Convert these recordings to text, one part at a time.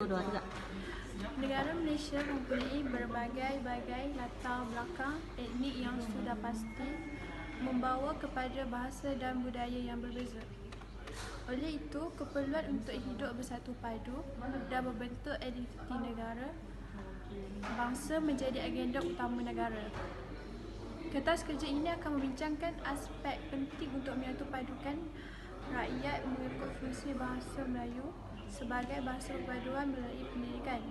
2, 3. Negara Malaysia mempunyai berbagai-bagai latar belakang etnik yang sudah pasti membawa kepada bahasa dan budaya yang berbeza. Oleh itu, keperluan untuk hidup bersatu padu dan membentuk identiti negara bangsa menjadi agenda utama negara. Kertas kerja ini akan membincangkan aspek penting untuk menyatupadukan rakyat mengikut fungsi bahasa Melayu sebagai bahasa perpaduan melalui pendidikan.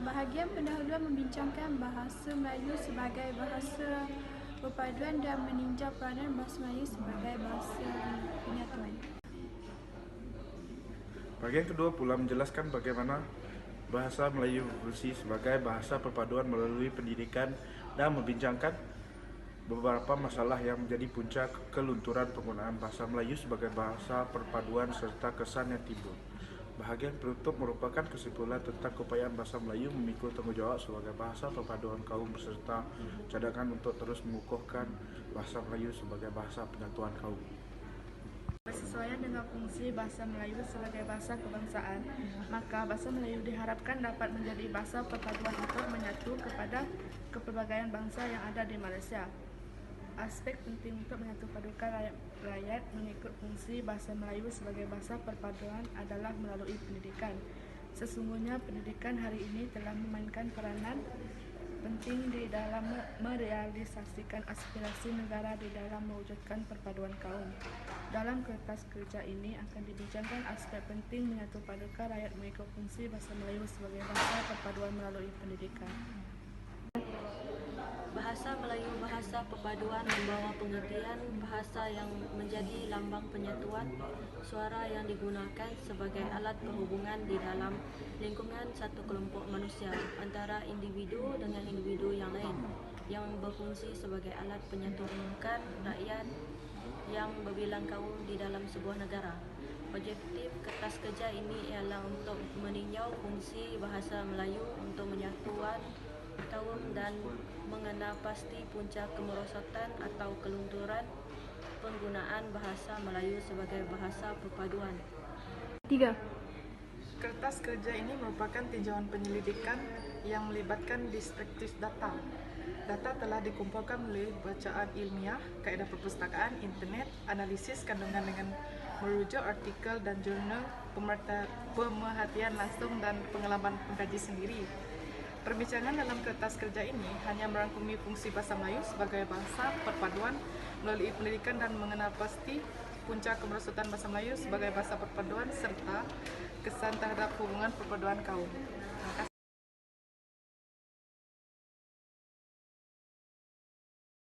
Bahagian pendahuluan membincangkan bahasa Melayu sebagai bahasa perpaduan dan meninjau peranan bahasa Melayu sebagai bahasa penyatuan. Bagian kedua pula menjelaskan bagaimana bahasa Melayu berfungsi sebagai bahasa perpaduan melalui pendidikan dan membincangkan beberapa masalah yang menjadi punca kelunturan penggunaan bahasa Melayu sebagai bahasa perpaduan serta kesan yang timbul. Bahagian penutup merupakan kesimpulan tentang keupayaan bahasa Melayu memikul tanggungjawab sebagai bahasa perpaduan kaum beserta cadangan untuk terus mengukuhkan bahasa Melayu sebagai bahasa penyatuan kaum. Bersesuaian dengan fungsi bahasa Melayu sebagai bahasa kebangsaan, maka bahasa Melayu diharapkan dapat menjadi bahasa perpaduan untuk menyatu kepada kepelbagaian bangsa yang ada di Malaysia. Aspek penting untuk menyatupadukan rakyat mengikut fungsi bahasa Melayu sebagai bahasa perpaduan adalah melalui pendidikan. Sesungguhnya pendidikan hari ini telah memainkan peranan penting di dalam merealisasikan aspirasi negara di dalam mewujudkan perpaduan kaum. Dalam kertas kerja ini akan dibincangkan aspek penting menyatupadukan rakyat mengikut fungsi bahasa Melayu sebagai bahasa perpaduan melalui pendidikan. Bahasa Melayu bahasa perpaduan membawa pengertian bahasa yang menjadi lambang penyatuan, suara yang digunakan sebagai alat perhubungan di dalam lingkungan satu kelompok manusia antara individu dengan individu yang lain, yang berfungsi sebagai alat penyatukan rakyat yang berbilang kaum di dalam sebuah negara. Objektif kertas kerja ini ialah untuk meninjau fungsi bahasa Melayu untuk menyatuan kaum dan mengenal pasti punca kemerosotan atau kelunturan penggunaan bahasa Melayu sebagai bahasa perpaduan. 3. Kertas kerja ini merupakan tinjauan penyelidikan yang melibatkan deskriptif data. Data telah dikumpulkan melalui bacaan ilmiah, kaedah perpustakaan, internet, analisis kandungan dengan merujuk artikel dan jurnal, pemerhatian langsung dan pengalaman pengkaji sendiri. Perbincangan dalam kertas kerja ini hanya merangkumi fungsi bahasa Melayu sebagai bahasa perpaduan melalui pendidikan dan mengenal pasti punca kemerosotan bahasa Melayu sebagai bahasa perpaduan serta kesan terhadap hubungan perpaduan kaum. Terima kasih.